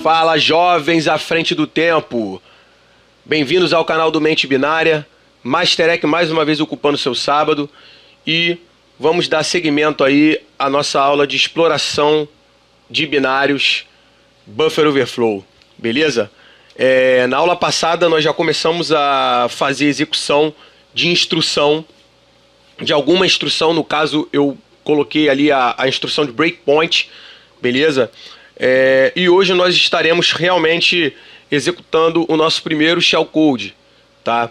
Fala, jovens à frente do tempo! Bem-vindos ao canal do Mente Binária. Masterec mais uma vez ocupando seu sábado e vamos dar seguimento aí à nossa aula de exploração de binários Buffer Overflow, beleza? Na aula passada nós já começamos a fazer execução de instrução, de alguma instrução, no caso eu coloquei ali a instrução de breakpoint, beleza? E hoje nós estaremos realmente executando o nosso primeiro shellcode, tá?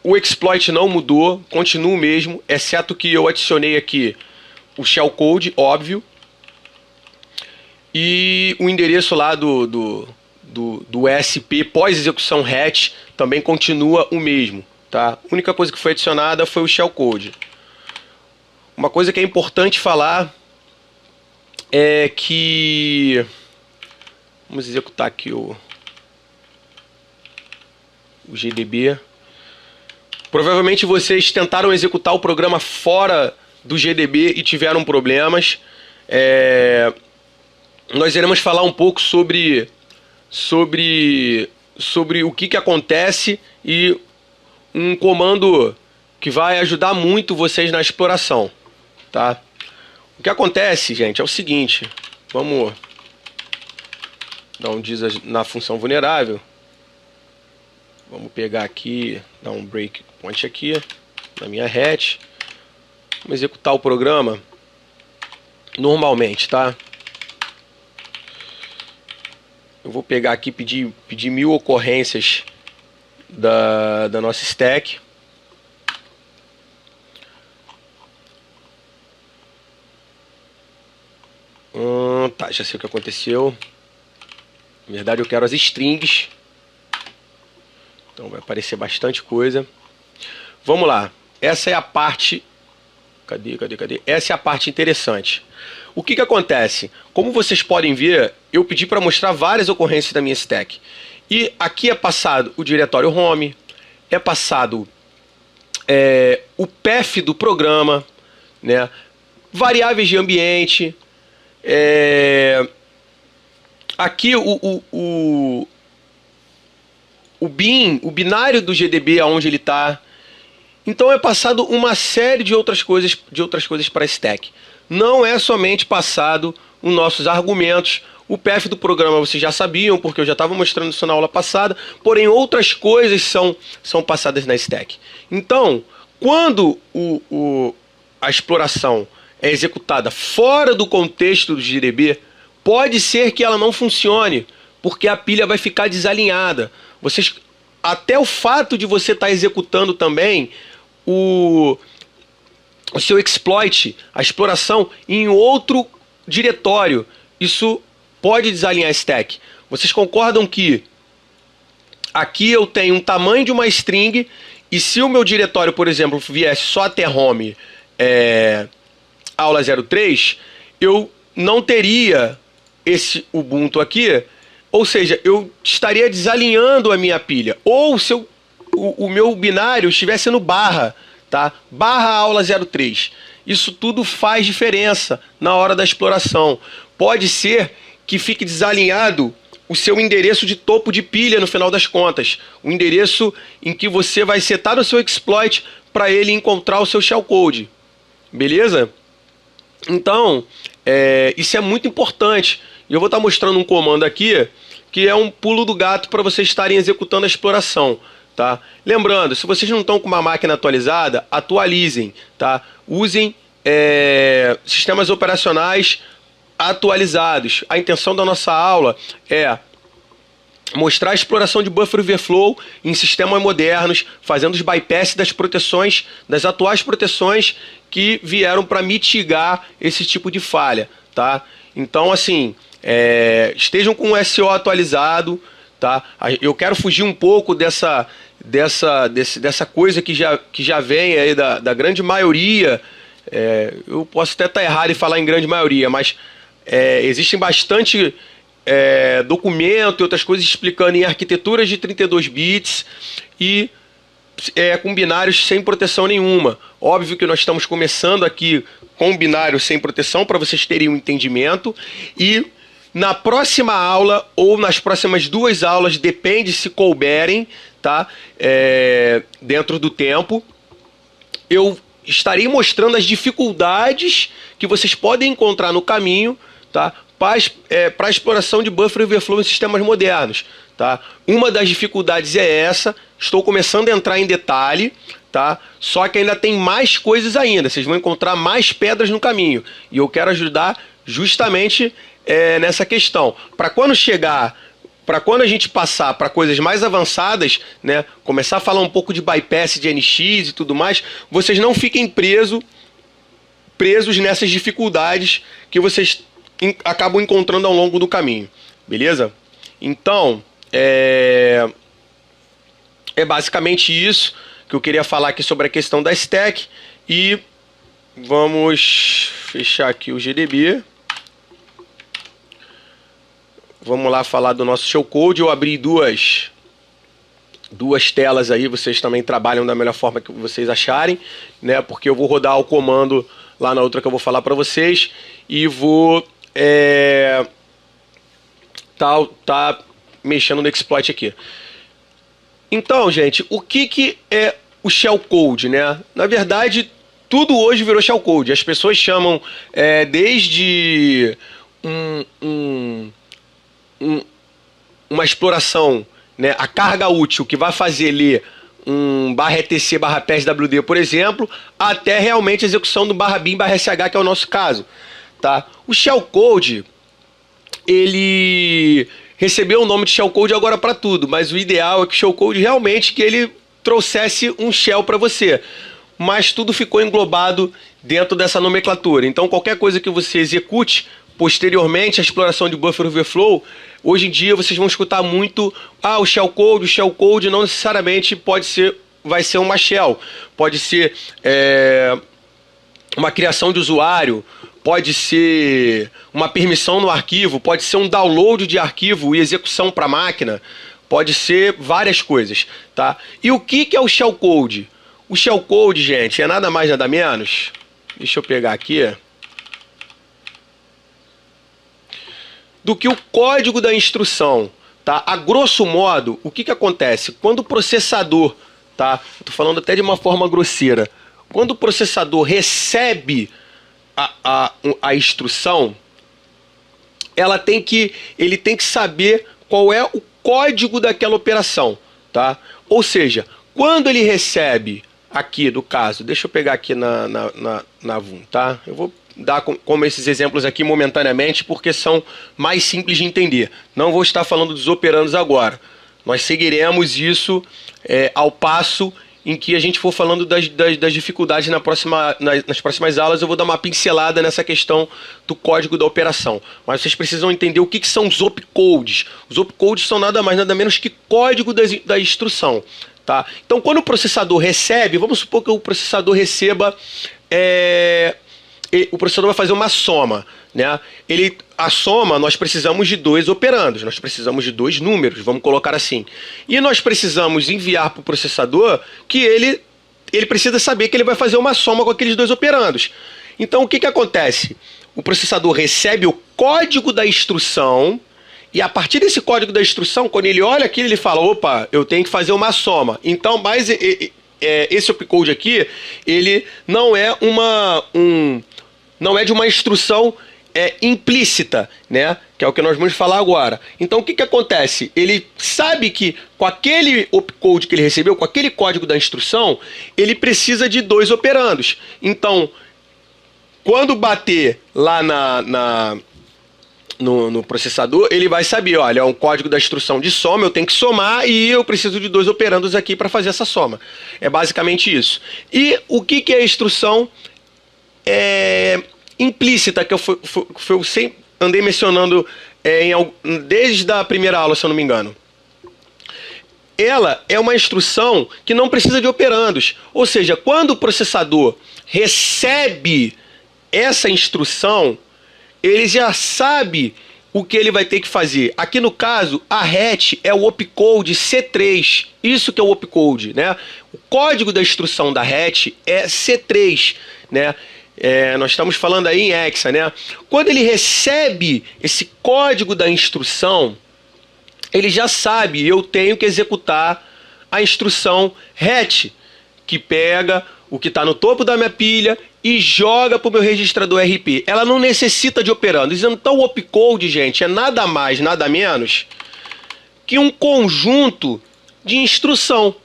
O exploit não mudou, continua o mesmo, exceto que eu adicionei aqui o shellcode, óbvio, e o endereço lá do ESP pós-execução hatch também continua o mesmo, tá? A única coisa que foi adicionada foi o shellcode. Uma coisa que é importante falar é que... Vamos executar aqui o GDB. Provavelmente vocês tentaram executar o programa fora do GDB e tiveram problemas. Nós iremos falar um pouco sobre o que acontece e um comando que vai ajudar muito vocês na exploração, tá? O que acontece, gente, é o seguinte. Vamos dar um diz na função vulnerável. Vamos pegar aqui, dar um breakpoint aqui na minha hatch. Vamos executar o programa normalmente, tá? Eu vou pegar aqui e pedir 1000 ocorrências da nossa stack. Tá, já sei o que aconteceu. Na verdade eu quero as strings. Então vai aparecer bastante coisa. Vamos lá. Essa é a parte... Cadê? Essa é a parte interessante. O que acontece? Como vocês podem ver, eu pedi para mostrar várias ocorrências da minha stack. E aqui é passado o diretório home, é passado o path do programa, né? Variáveis de ambiente. Aqui o bin, o binário do GDB, aonde ele está. Então é passado uma série de outras coisas para a stack. Não é somente passado os nossos argumentos. O path do programa vocês já sabiam, porque eu já estava mostrando isso na aula passada. Porém, outras coisas são passadas na stack. Então, quando a exploração é executada fora do contexto do GDB, pode ser que ela não funcione, porque a pilha vai ficar desalinhada. Até o fato de você estar executando também o seu exploit, a exploração, em outro diretório, isso pode desalinhar a stack. Vocês concordam que aqui eu tenho um tamanho de uma string e se o meu diretório, por exemplo, viesse só até home aula 03, eu não teria esse Ubuntu aqui, ou seja, eu estaria desalinhando a minha pilha. Ou se o meu binário estivesse no barra, tá? Barra aula 03. Isso tudo faz diferença na hora da exploração. Pode ser que fique desalinhado o seu endereço de topo de pilha no final das contas. O endereço em que você vai setar o seu exploit para ele encontrar o seu shellcode. Beleza? Então, isso é muito importante. E eu vou estar mostrando um comando aqui que é um pulo do gato para vocês estarem executando a exploração, tá? Lembrando, se vocês não estão com uma máquina atualizada, atualizem, tá? Usem sistemas operacionais atualizados. A intenção da nossa aula é mostrar a exploração de Buffer Overflow em sistemas modernos, fazendo os bypass das proteções, das atuais proteções que vieram para mitigar esse tipo de falha, tá? Então, assim, estejam com o SO atualizado, tá? Eu quero fugir um pouco dessa coisa que já vem aí da grande maioria. Eu posso até estar errado em falar em grande maioria, mas existem bastante documento e outras coisas explicando em arquiteturas de 32 bits e com binários sem proteção nenhuma. Óbvio que nós estamos começando aqui com binário sem proteção para vocês terem um entendimento e Na próxima aula ou nas próximas 2 aulas, depende se couberem, tá? Dentro do tempo, eu estarei mostrando as dificuldades que vocês podem encontrar no caminho, tá? Para a exploração de buffer overflow em sistemas modernos, tá? Uma das dificuldades é essa. Estou começando a entrar em detalhe, tá? Só que ainda tem mais coisas ainda. Vocês vão encontrar mais pedras no caminho. E eu quero ajudar justamente nessa questão. Para quando a gente passar para coisas mais avançadas, né? Começar a falar um pouco de bypass de NX e tudo mais, vocês não fiquem presos nessas dificuldades que vocês acabam encontrando ao longo do caminho. Beleza? Então, é basicamente isso que eu queria falar aqui sobre a questão da stack. E vamos fechar aqui o GDB. Vamos lá falar do nosso shellcode. Eu abri duas telas aí, vocês também trabalham da melhor forma que vocês acharem, né? Porque eu vou rodar o comando lá na outra que eu vou falar para vocês e vou tá mexendo no exploit aqui. Então, gente, o que é o shellcode, né? Na verdade, tudo hoje virou shellcode. As pessoas chamam desde uma exploração, né, a carga útil que vai fazer ler um /etc /PSWD, por exemplo, até realmente a execução do /bin/sh, que é o nosso caso, tá? O shellcode, ele recebeu o nome de shellcode agora para tudo, mas o ideal é que o shellcode realmente que ele trouxesse um shell para você, mas tudo ficou englobado dentro dessa nomenclatura. Então qualquer coisa que você execute posteriormente à exploração de buffer overflow, hoje em dia vocês vão escutar muito o shellcode não necessariamente vai ser uma shell, pode ser uma criação de usuário, pode ser uma permissão no arquivo, pode ser um download de arquivo e execução para a máquina, pode ser várias coisas, tá? E o que é o shellcode? O shellcode, gente, é nada mais nada menos, deixa eu pegar aqui, do que o código da instrução, tá? A grosso modo, o que acontece? Quando o processador, tá? Estou falando até de uma forma grosseira. Quando o processador recebe a instrução, ele tem que saber qual é o código daquela operação, tá? Ou seja, quando ele recebe aqui, no caso, deixa eu pegar aqui na VUM, tá? Eu vou dar como esses exemplos aqui momentaneamente, porque são mais simples de entender. Não vou estar falando dos operandos agora. Nós seguiremos isso ao passo em que a gente for falando das dificuldades nas próximas aulas. Eu vou dar uma pincelada nessa questão do código da operação. Mas vocês precisam entender o que são os opcodes. Os opcodes são nada mais nada menos que código da instrução, tá? Então quando o processador recebe, vamos supor que o processador receba... o processador vai fazer uma soma, né? A soma, nós precisamos de 2 operandos, nós precisamos de 2 números, vamos colocar assim. E nós precisamos enviar para o processador que ele precisa saber que ele vai fazer uma soma com aqueles 2 operandos. Então o que acontece? O processador recebe o código da instrução e a partir desse código da instrução, quando ele olha aquilo, ele fala, opa, eu tenho que fazer uma soma. Então, mas esse opcode aqui, ele não é não é de uma instrução implícita, né? Que é o que nós vamos falar agora. Então o que acontece? Ele sabe que com aquele opcode que ele recebeu, com aquele código da instrução, ele precisa de 2 operandos. Então, quando bater lá no processador, ele vai saber, olha, é um código da instrução de soma, eu tenho que somar e eu preciso de 2 operandos aqui para fazer essa soma. É basicamente isso. E o que é a instrução implícita, que eu sempre andei mencionando desde a primeira aula, se eu não me engano. Ela é uma instrução que não precisa de operandos. Ou seja, quando o processador recebe essa instrução, ele já sabe o que ele vai ter que fazer. Aqui no caso, a hatch é o opcode C3. Isso que é o opcode, né? O código da instrução da hatch é C3, né? Nós estamos falando aí em hexa, né? Quando ele recebe esse código da instrução, ele já sabe, eu tenho que executar a instrução RET, que pega o que está no topo da minha pilha e joga para o meu registrador RP. Ela não necessita de operandos. Então o opcode, gente, é nada mais, nada menos que um conjunto de instrução,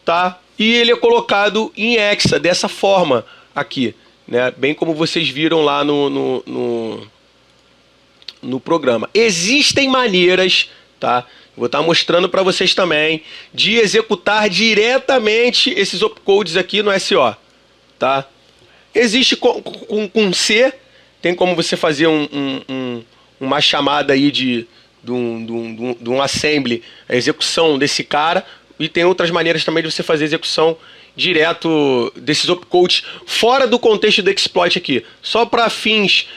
tá? E ele é colocado em hexa dessa forma aqui, né? Bem como vocês viram lá no programa. Existem maneiras, tá? Vou estar mostrando para vocês também de executar diretamente esses opcodes aqui no SO, tá? Existe com C, tem como você fazer uma chamada aí de um assembly, a execução desse cara, e tem outras maneiras também de você fazer execução direto desses opcodes fora do contexto do exploit aqui, só para fins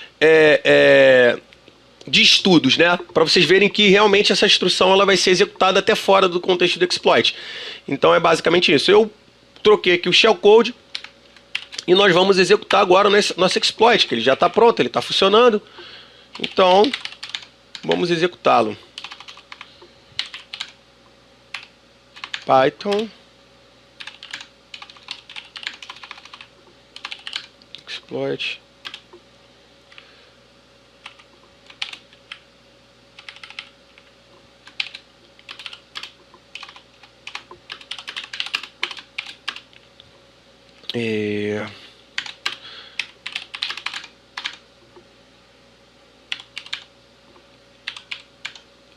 de estudos, né? Para vocês verem que realmente essa instrução ela vai ser executada até fora do contexto do exploit. Então é basicamente isso. Eu troquei aqui o shellcode e nós vamos executar agora o nosso exploit, que ele já está pronto, ele está funcionando. Então vamos executá-lo. Python exploit.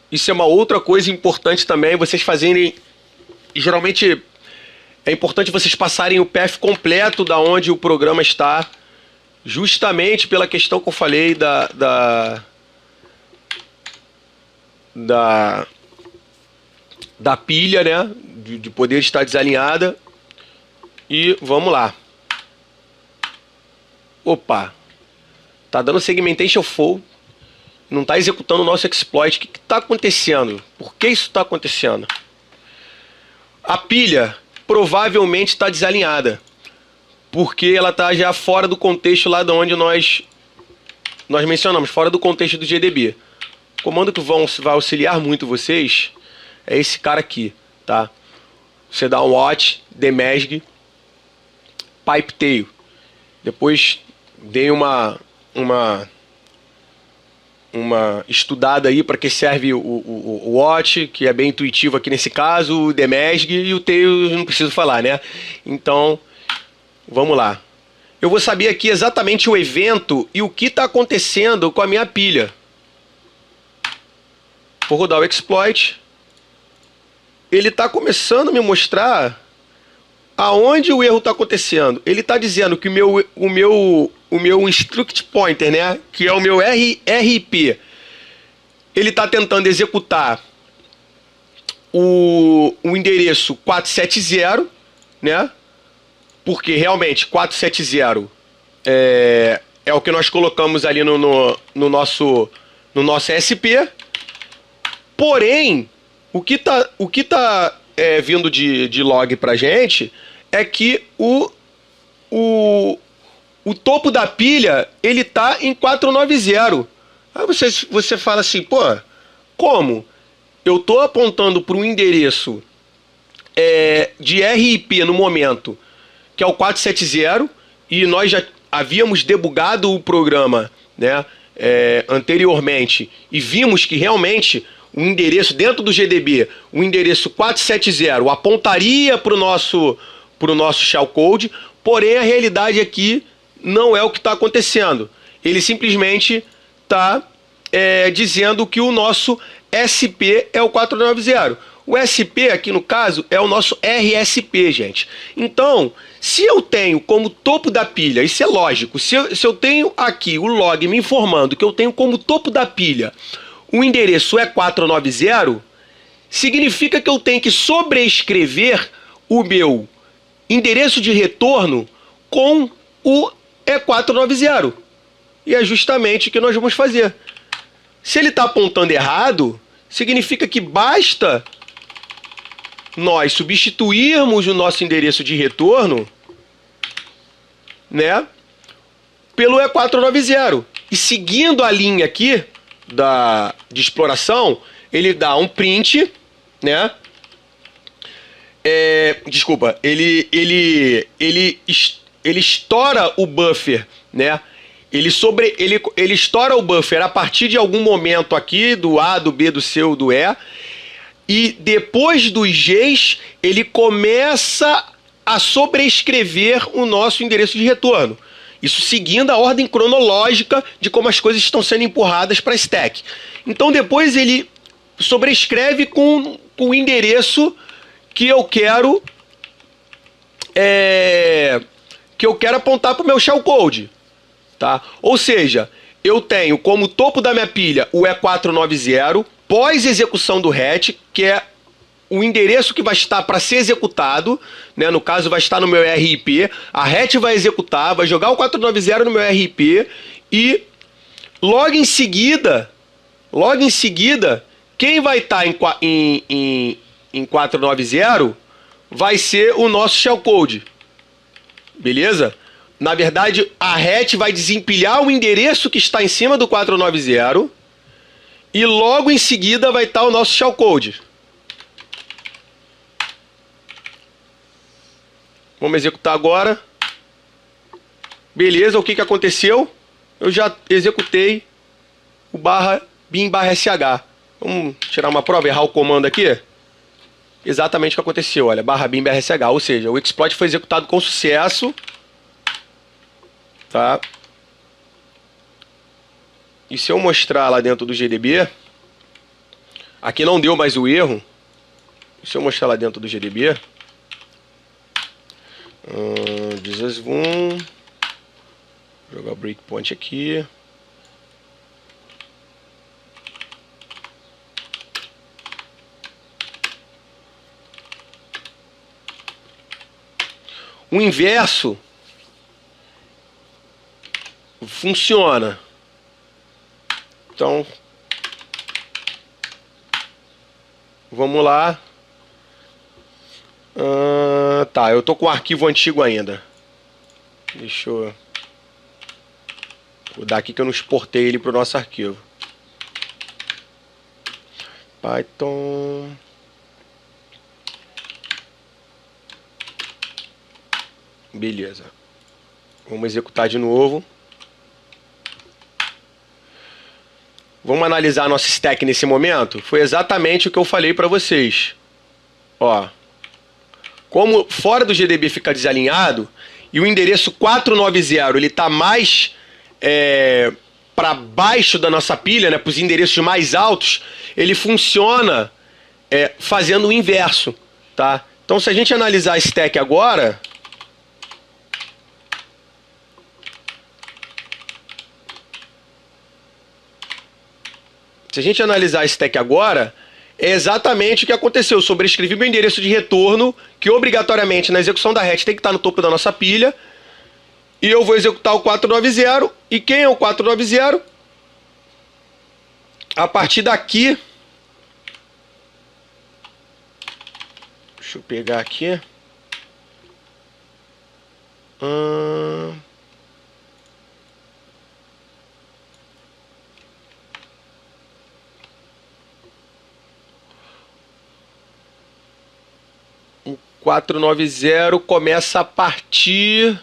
Isso é uma outra coisa importante também, vocês fazerem. Geralmente é importante vocês passarem o path completo da onde o programa está, justamente pela questão que eu falei da pilha, né? De poder estar desalinhada. E vamos lá. Opa. Tá dando segmentation full. Não está executando o nosso exploit. O que está acontecendo? Por que isso está acontecendo? A pilha provavelmente está desalinhada. Porque ela está já fora do contexto lá de onde nós mencionamos. Fora do contexto do GDB. O comando que vai auxiliar muito vocês é esse cara aqui. Tá? Você dá um watch, demesg, pipetail. Depois dei uma estudada aí para que serve o watch, que é bem intuitivo aqui nesse caso, o demesg e o tail não preciso falar, né? Então, vamos lá. Eu vou saber aqui exatamente o evento e o que está acontecendo com a minha pilha. Vou rodar o exploit. Ele está começando a me mostrar aonde o erro está acontecendo. Ele está dizendo que o meu instruct pointer, né, que é o meu RP, ele está tentando executar o endereço 470, né, porque realmente 470 é o que nós colocamos ali no nosso SP. Porém, o que tá vindo de log pra gente é que o topo da pilha ele tá em 490. Aí você fala assim, pô, como? Eu tô apontando para um endereço de RIP no momento, que é o 470, e nós já havíamos debugado o programa, né, anteriormente, e vimos que realmente o endereço dentro do GDB, o endereço 470 apontaria para o nosso shellcode, porém a realidade aqui não é o que está acontecendo. Ele simplesmente está dizendo que o nosso SP é o 490. O SP aqui no caso é o nosso RSP, gente. Então, se eu tenho como topo da pilha, isso é lógico, se eu tenho aqui o log me informando que eu tenho como topo da pilha o endereço é 490, significa que eu tenho que sobrescrever o meu endereço de retorno com o E490. E é justamente o que nós vamos fazer. Se ele está apontando errado, significa que basta nós substituirmos o nosso endereço de retorno, né, pelo E490. E seguindo a linha aqui de exploração, ele dá um print, né? Desculpa, ele estoura o buffer, né? Ele estoura o buffer a partir de algum momento aqui, do A, do B, do C ou do E, e depois dos Gs, ele começa a sobrescrever o nosso endereço de retorno. Isso seguindo a ordem cronológica de como as coisas estão sendo empurradas para a stack. Então depois ele sobrescreve com o endereço que eu quero apontar para o meu shellcode. Tá? Ou seja, eu tenho como topo da minha pilha o E490, pós-execução do hatch, que é o endereço que vai estar para ser executado, né? No caso vai estar no meu RIP, a hatch vai executar, vai jogar o 490 no meu RIP e logo em seguida, quem vai estar em 490 vai ser o nosso shellcode, beleza? Na verdade, a hatch vai desempilhar o endereço que está em cima do 490 e logo em seguida vai estar o nosso shellcode. Vamos executar agora. Beleza, o que aconteceu? Eu já executei o bin/sh. Vamos tirar uma prova, errar o comando aqui. Exatamente o que aconteceu, olha, /bin/sh, ou seja, o exploit foi executado com sucesso. Tá? E se eu mostrar lá dentro do GDB, aqui não deu mais o erro. Se eu mostrar lá dentro do GDB, jogar o breakpoint aqui. O inverso funciona. Então, vamos lá. Tá, eu tô com o arquivo antigo ainda. Deixa eu mudar aqui que eu não exportei ele para o nosso arquivo. Python. Beleza. Vamos executar de novo. Vamos analisar a nossa stack nesse momento? Foi exatamente o que eu falei para vocês. Ó, como fora do GDB fica desalinhado e o endereço 490 ele está mais para baixo da nossa pilha, né, para os endereços mais altos, ele funciona fazendo o inverso, tá? Então, se a gente analisar a stack agora, é exatamente o que aconteceu. Eu sobrescrevi meu endereço de retorno, que obrigatoriamente na execução da hatch tem que estar no topo da nossa pilha. E eu vou executar o 490. E quem é o 490? A partir daqui... Deixa eu pegar aqui. O 490 começa a partir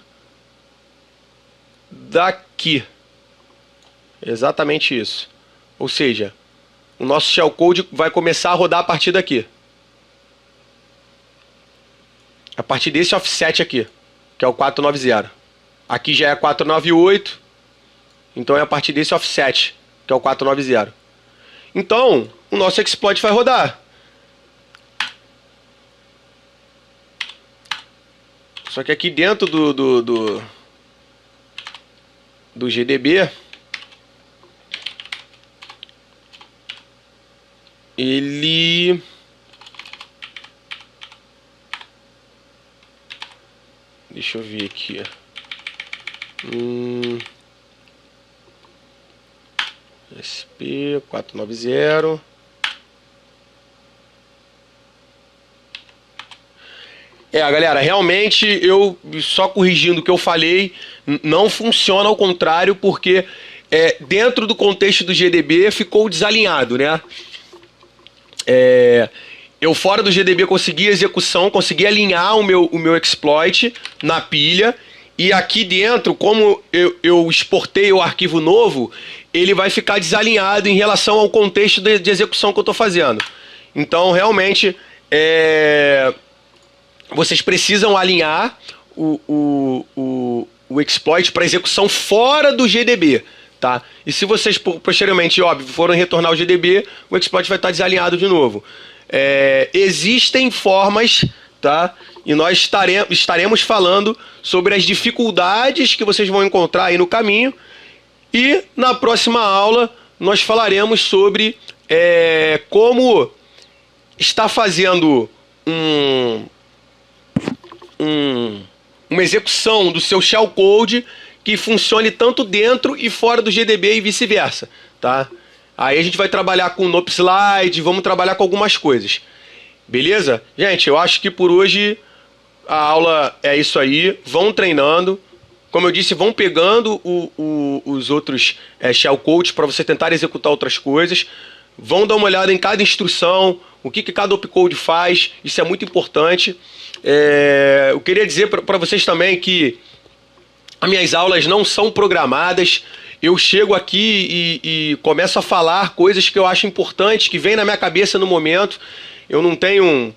daqui. Exatamente isso. Ou seja, o nosso shellcode vai começar a rodar a partir daqui. A partir desse offset aqui, que é o 490. Aqui já é 498. Então é a partir desse offset, que é o 490. Então, o nosso exploit vai rodar. Só que aqui dentro do GDB, ele... Deixa eu ver aqui. SP490. Galera, realmente eu, só corrigindo o que eu falei, não funciona ao contrário, porque dentro do contexto do GDB ficou desalinhado, né? Eu fora do GDB consegui execução, consegui alinhar o meu exploit na pilha, e aqui dentro, como eu exportei o arquivo novo, ele vai ficar desalinhado em relação ao contexto de execução que eu estou fazendo. Então, realmente, vocês precisam alinhar o exploit para execução fora do GDB, tá? E se vocês posteriormente, óbvio, forem retornar ao GDB, o exploit vai estar desalinhado de novo. Existem formas, tá? E nós estaremos falando sobre as dificuldades que vocês vão encontrar aí no caminho. E na próxima aula nós falaremos sobre como está fazendo uma execução do seu shellcode que funcione tanto dentro e fora do GDB e vice-versa, tá? Aí a gente vai trabalhar com o NopeSlide, vamos trabalhar com algumas coisas. Beleza? Gente, eu acho que por hoje a aula é isso aí. Vão treinando. Como eu disse, vão pegando os outros shellcodes para você tentar executar outras coisas. Vão dar uma olhada em cada instrução, o que cada opcode faz. Isso é muito importante. Eu queria dizer para vocês também que as minhas aulas não são programadas. Eu chego aqui e começo a falar coisas que eu acho importantes, que vem na minha cabeça no momento. Eu não tenho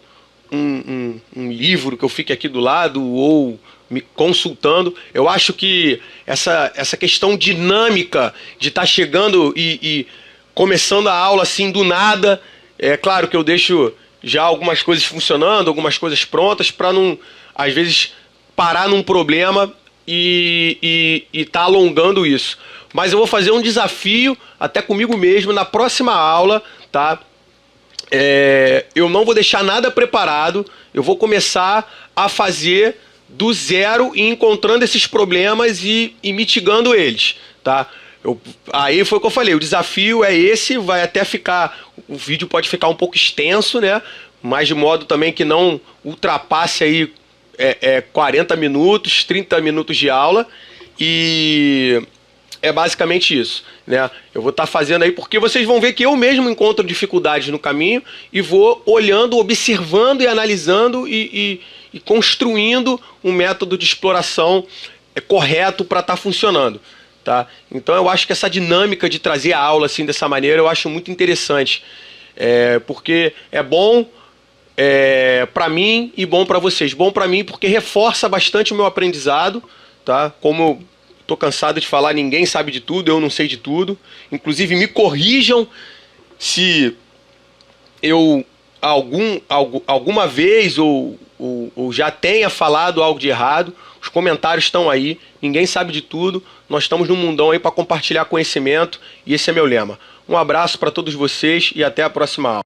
um livro que eu fique aqui do lado ou me consultando. Eu acho que essa questão dinâmica de estar chegando e começando a aula assim do nada, é claro que eu deixo já algumas coisas funcionando, algumas coisas prontas, para não, às vezes, parar num problema e tá alongando isso. Mas eu vou fazer um desafio até comigo mesmo na próxima aula, tá? Eu não vou deixar nada preparado, eu vou começar a fazer do zero e encontrando esses problemas e mitigando eles, tá? Aí foi o que eu falei, o desafio é esse, vai até ficar, o vídeo pode ficar um pouco extenso, né? Mas de modo também que não ultrapasse aí 40 minutos, 30 minutos de aula, e é basicamente isso, né? Eu vou estar fazendo aí porque vocês vão ver que eu mesmo encontro dificuldades no caminho e vou olhando, observando e analisando e construindo um método de exploração correto para estar funcionando, tá? Então eu acho que essa dinâmica de trazer a aula assim dessa maneira eu acho muito interessante, porque é bom para mim e bom para vocês. Bom para mim porque reforça bastante o meu aprendizado, tá? Como eu tô cansado de falar, ninguém sabe de tudo, eu não sei de tudo. Inclusive me corrijam se eu alguma vez ou já tenha falado algo de errado. Os comentários estão aí, ninguém sabe de tudo. Nós estamos num mundão aí para compartilhar conhecimento e esse é meu lema. Um abraço para todos vocês e até a próxima aula.